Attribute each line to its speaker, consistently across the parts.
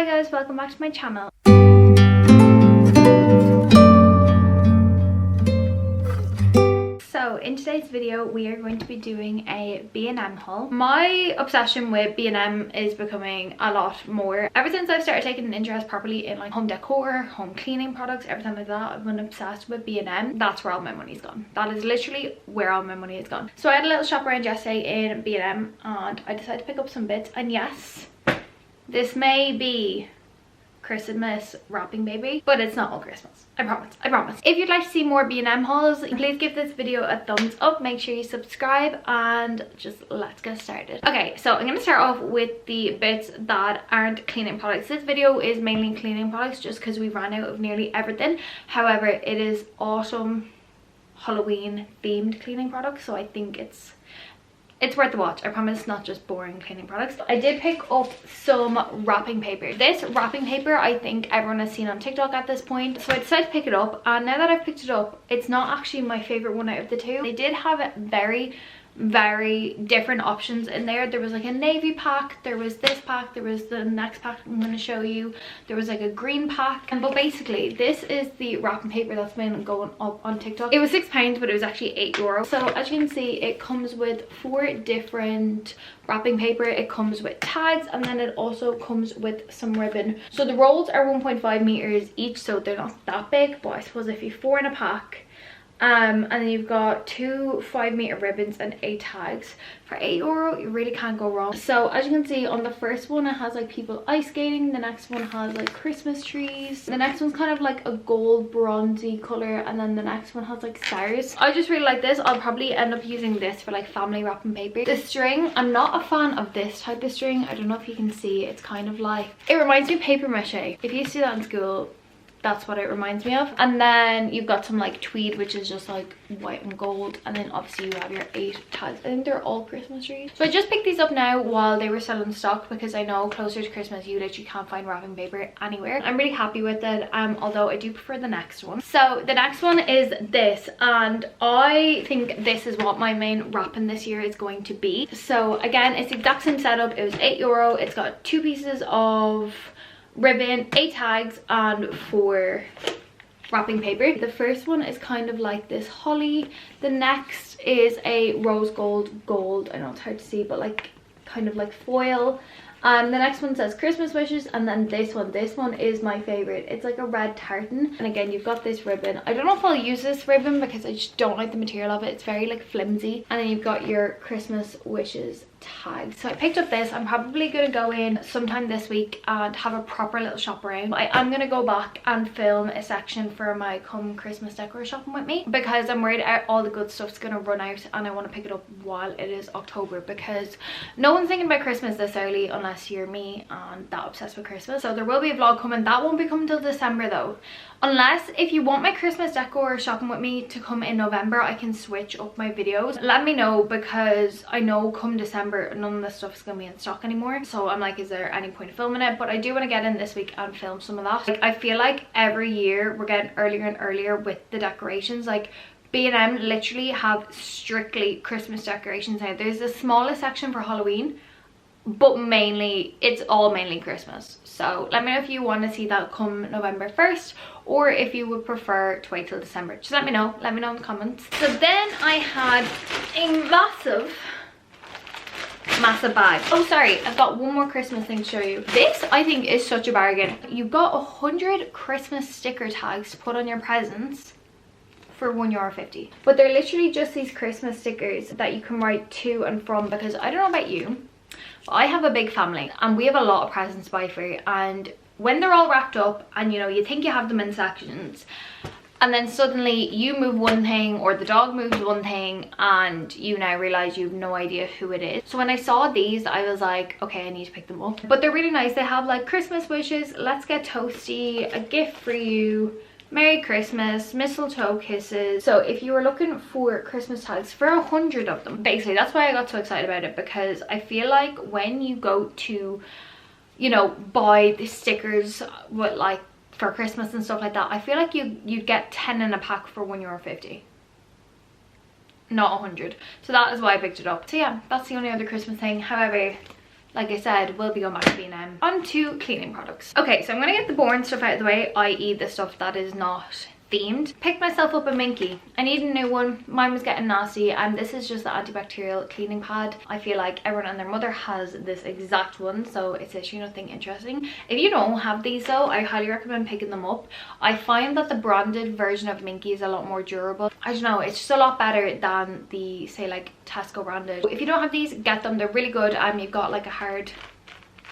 Speaker 1: Hi guys, welcome back to my channel. So in today's video we are going to be doing a B&M haul. My obsession with B&M is becoming a lot more. Ever since I've started taking an interest properly in like home decor, home cleaning products, everything like that, I've been obsessed with B&M. That's where all my money's gone. That is literally where all my money is gone. So I had a little shop around yesterday in B&M and I decided to pick up some bits, and yes, this may be Christmas wrapping baby, but it's not all Christmas. I promise. If you'd like to see more B&M hauls, please give this video a thumbs up, make sure you subscribe, and just let's get started. Okay, so I'm going to start off with the bits that aren't cleaning products. This video is mainly cleaning products just because we ran out of nearly everything. However, it is autumn Halloween themed cleaning products, so I think it's worth the watch. I promise it's not just boring cleaning products. I did pick up some wrapping paper. This wrapping paper I think everyone has seen on TikTok at this point, so I decided to pick it up, and now that I've picked it up, it's not actually my favorite one out of the two. They did have very different options in there. There was like a navy pack, there was this pack, there was the next pack I'm going to show you, there was like a green pack, but basically this is the wrapping paper that's been going up on TikTok. It was £6, but it was actually €8. So as you can see, it comes with 4 different wrapping paper. It comes with tags, and then it also comes with some ribbon. So the rolls are 1.5 meters each, so they're not that big, but I suppose if you're 4 in a pack, and then you've got 2 5-meter ribbons and 8 tags for €8. You really can't go wrong. So as you can see, on the first one it has like people ice skating, the next one has like Christmas trees, the next one's kind of like a gold bronzy color, and then the next one has like stars. I just really like this. I'll probably end up using this for like family wrapping paper. The string, I'm not a fan of this type of string. I don't know if you can see, it's kind of like, it reminds me of paper mache. If you used to do that in school, that's what it reminds me of. And then you've got some like tweed, which is just like white and gold, and then obviously you have your 8 tags. I think they're all Christmas trees. So I just picked these up now while they were selling stock, because I know closer to Christmas you literally can't find wrapping paper anywhere. I'm really happy with it, although I do prefer the next one. So the next one is this, and I think this is what my main wrapping this year is going to be. So again, it's the exact same setup. It was €8. It's got 2 pieces of ribbon, 8 tags, and 4 wrapping paper. The first one is kind of like this holly, the next is a rose gold, I know it's hard to see, but like kind of like foil, and the next one says Christmas wishes, and then this one is my favorite. It's like a red tartan, and again you've got this ribbon. I don't know if I'll use this ribbon because I just don't like the material of it. It's very like flimsy, and then you've got your Christmas wishes tag. So I picked up this. I'm probably gonna go in sometime this week and have a proper little shop around. I am gonna go back and film a section for my come Christmas decor shopping with me, because I'm worried all the good stuff's gonna run out and I want to pick it up while it is October, because no one's thinking about Christmas this early unless you're me and that obsessed with Christmas. So there will be a vlog coming. That won't be coming till December though, unless if you want my Christmas decor shopping with me to come in November, I can switch up my videos. Let me know, because I know come December none of this stuff is gonna be in stock anymore. So I'm like, is there any point of filming it? But I do want to get in this week and film some of that. Like, I feel like every year we're getting earlier and earlier with the decorations. Like B&M literally have strictly Christmas decorations now. There's the smallest section for Halloween, but mainly it's all mainly Christmas. So let me know if you want to see that come November 1st, or if you would prefer to wait till December. Just let me know in the comments. So then I had a massive bag. Oh sorry, I've got one more Christmas thing to show you. This I think is such a bargain. You've got 100 Christmas sticker tags to put on your presents for €1.50, but they're literally just these Christmas stickers that you can write to and from, because I don't know about you, I have a big family and we have a lot of presents to buy for, and when they're all wrapped up and you know you think you have them in sections, and then suddenly you move one thing or the dog moves one thing and you now realize you have no idea who it is. So when I saw these I was like, okay, I need to pick them up. But they're really nice. They have like Christmas wishes, let's get toasty, a gift for you, Merry Christmas, mistletoe kisses. So if you were looking for Christmas tags, for 100 of them, basically that's why I got so excited about it, because I feel like when you go to, you know, buy the stickers with like for Christmas and stuff like that, I feel like you'd get 10 in a pack for €1.50, not 100. So that is why I picked it up. So yeah, that's the only other Christmas thing. However, like I said, we'll be going back to B&M. On to cleaning products. Okay, so I'm gonna get the boring stuff out of the way, i.e. the stuff that is not themed. Picked myself up a Minky. I need a new one. Mine was getting nasty, and this is just the Antibacterial Cleaning Pad. I feel like everyone and their mother has this exact one, so it's literally nothing interesting. If you don't have these though, I highly recommend picking them up. I find that the branded version of Minky is a lot more durable. I don't know, it's just a lot better than the, say, like Tesco branded. If you don't have these, get them. They're really good. You've got like a hard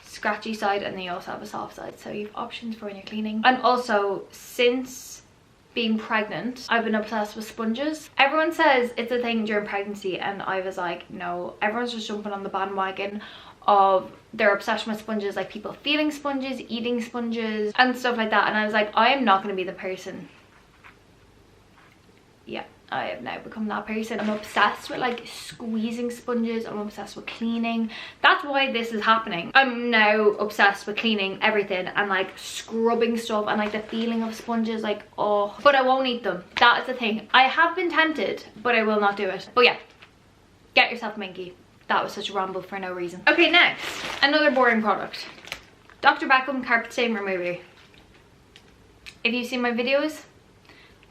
Speaker 1: scratchy side, and then you also have a soft side, so you have options for when you're cleaning. And also, since being pregnant, I've been obsessed with sponges. Everyone says it's a thing during pregnancy, and I was like, no. Everyone's just jumping on the bandwagon of their obsession with sponges, like people feeling sponges, eating sponges and stuff like that, and I was like, I am not going to be the person. Yeah, I have now become that person. I'm obsessed with like squeezing sponges. I'm obsessed with cleaning. That's why this is happening. I'm now obsessed with cleaning everything and like scrubbing stuff, and like the feeling of sponges, like, oh, but I won't eat them. That is the thing. I have been tempted, but I will not do it. But yeah, get yourself a Minky. That was such a ramble for no reason. Okay, next, another boring product. Dr. Beckham carpet stain remover. If you've seen my videos,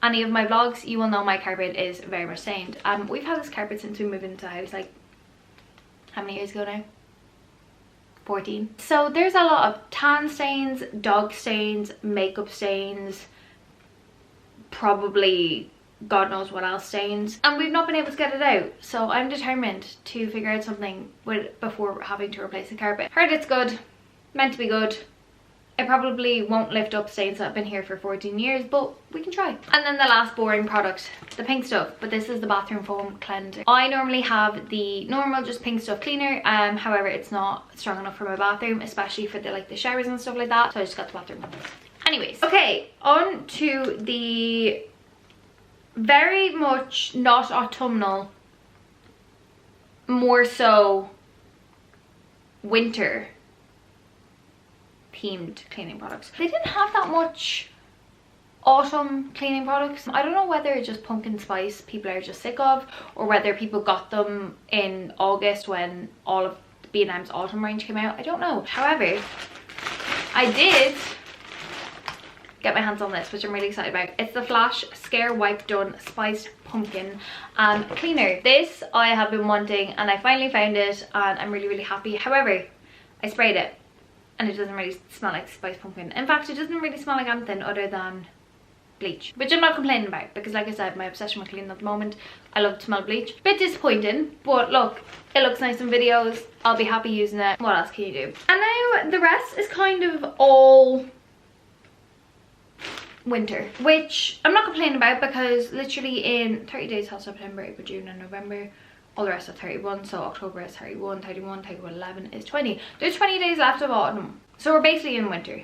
Speaker 1: any of my vlogs, you will know my carpet is very much stained. We've had this carpet since we moved into the house, like, how many years ago now? 14. So there's a lot of tan stains, dog stains, makeup stains, probably God knows what else stains, and we've not been able to get it out. So I'm determined to figure out something before having to replace the carpet. Heard it's good, meant to be good. It probably won't lift up stains that have been here for 14 years, but we can try. And then the last boring product, the pink stuff, but this is the bathroom foam cleanser. I normally have the normal just pink stuff cleaner, however it's not strong enough for my bathroom, especially for the showers and stuff like that, so I just got the bathroom foam. Anyways, okay, on to the very much not autumnal, more so winter themed cleaning products. They didn't have that much autumn cleaning products. I don't know whether it's just pumpkin spice people are just sick of, or whether people got them in August when all of B&M's autumn range came out. I don't know. However, I did get my hands on this, which I'm really excited about. It's the Flash Scare Wipe Done Spiced Pumpkin Cleaner. This I have been wanting, and I finally found it, and I'm really happy. However, I sprayed it and it doesn't really smell like spiced pumpkin. In fact, it doesn't really smell like anything other than bleach, which I'm not complaining about, because like I said, my obsession with cleaning at the moment, I love to smell bleach. Bit disappointing, but look, it looks nice in videos. I'll be happy using it. What else can you do? And now the rest is kind of all winter, which I'm not complaining about, because literally in 30 days has September, April, June and November. All the rest are 31, so October is 31, 31, 11 is 20. There's 20 days left of autumn, so we're basically in winter.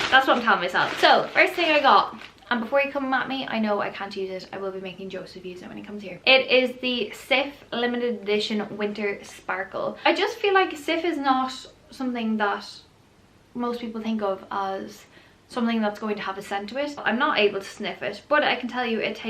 Speaker 1: That's what I'm telling myself. So first thing I got, and before you come at me, I know I can't use it. I will be making Joseph use it when he comes here. It is the Sif limited edition winter sparkle. I just feel like Sif is not something that most people think of as something that's going to have a scent to it. I'm not able to sniff it, but I can tell you it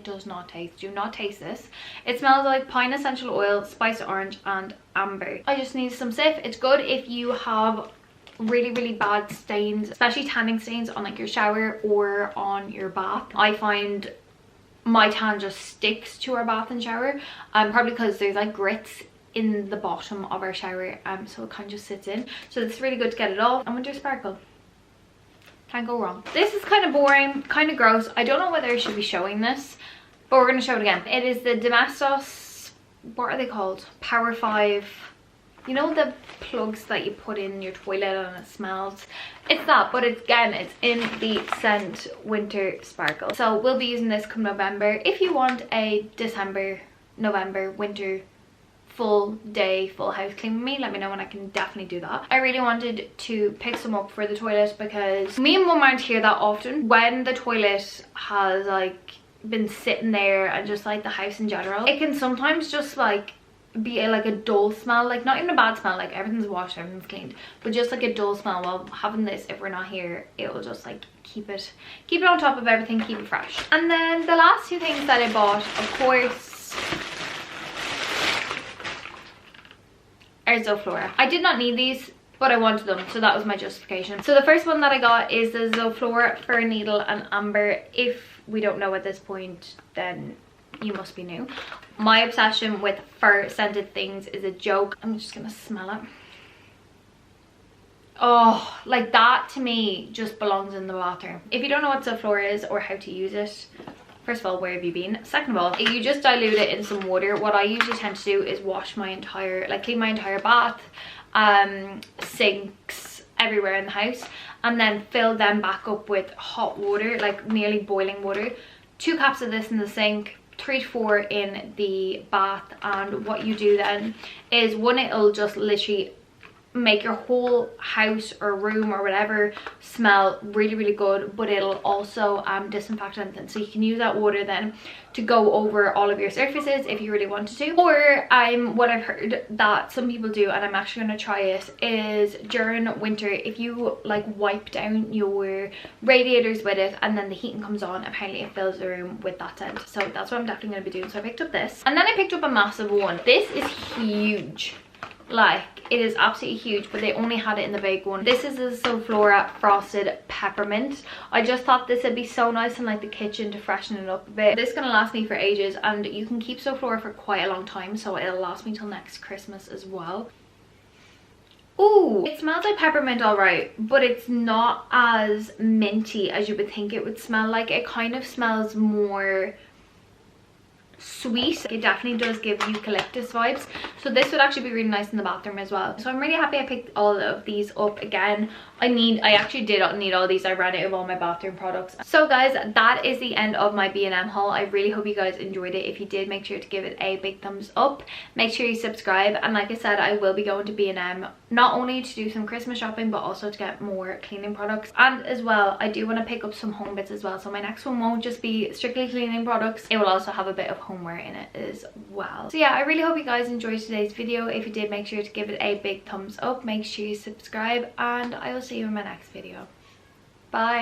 Speaker 1: does not taste. Do not taste this. It smells like pine essential oil, spiced orange and amber. I just need some Sif. It's good if you have really bad stains, especially tanning stains on like your shower or on your bath. I find my tan just sticks to our bath and shower, probably because there's like grits in the bottom of our shower, so it kind of just sits in. So it's really good to get it off. And winter sparkle, can't go wrong. This is kind of boring, kind of gross. I don't know whether I should be showing this, but we're going to show it again. It is the Domestos, what are they called? Power 5. You know the plugs that you put in your toilet and it smells? It's that, but it's in the scent Winter Sparkle. So we'll be using this come November. If you want a December, November, winter full day full house clean with me, let me know and I can definitely do that. I really wanted to pick some up for the toilet because me and mum aren't here that often. When the toilet has like been sitting there and just like the house in general, it can sometimes just like be like a dull smell, like not even a bad smell, like everything's washed, everything's cleaned, but just like a dull smell. While having this, if we're not here, it will just like keep it on top of everything, keep it fresh. And then the last two things that I bought, of course, are Flora. I did not need these, but I wanted them, so that was my justification. So the first one that I got is the Flora Fir Needle and Amber. If we don't know at this point, then you must be new. My obsession with fur scented things is a joke. I'm just gonna smell it. Oh, like that to me just belongs in the bathroom. If you don't know what Flora is or how to use it, first of all, where have you been? Second of all, if you just dilute it in some water, what I usually tend to do is wash my entire, like clean my entire bath, sinks, everywhere in the house, and then fill them back up with hot water, like nearly boiling water. 2 cups of this in the sink, 3 to 4 in the bath. And what you do then is, one, it'll just literally make your whole house or room or whatever smell really, really good, but it'll also disinfect anything. So you can use that water then to go over all of your surfaces if you really wanted to. Or what I've heard that some people do, and I'm actually going to try it, is during winter, if you like wipe down your radiators with it and then the heating comes on, apparently it fills the room with that scent. So that's what I'm definitely going to be doing. So I picked up this, and then I picked up a massive one. This is huge. Like, it is absolutely huge, but they only had it in the big one. This is the Flora Frosted Peppermint. I just thought this would be so nice in like the kitchen to freshen it up a bit. This is gonna last me for ages, and you can keep Flora for quite a long time, so it'll last me till next Christmas as well. Ooh, it smells like peppermint all right, but it's not as minty as you would think it would smell like. It kind of smells more sweet. It definitely does give eucalyptus vibes, so this would actually be really nice in the bathroom as well. So I'm really happy I picked all of these up. Again, I actually did not need all these. I ran out of all my bathroom products. So guys, that is the end of my B&M haul. I really hope you guys enjoyed it. If you did, make sure to give it a big thumbs up. Make sure you subscribe, and like I said, I will be going to B&M not only to do some Christmas shopping, but also to get more cleaning products. And as well, I do want to pick up some home bits as well, so my next one won't just be strictly cleaning products. It will also have a bit of homeware in it as well. So yeah, I really hope you guys enjoyed today's video. If you did, make sure to give it a big thumbs up. Make sure you subscribe, and I will see you in my next video. Bye.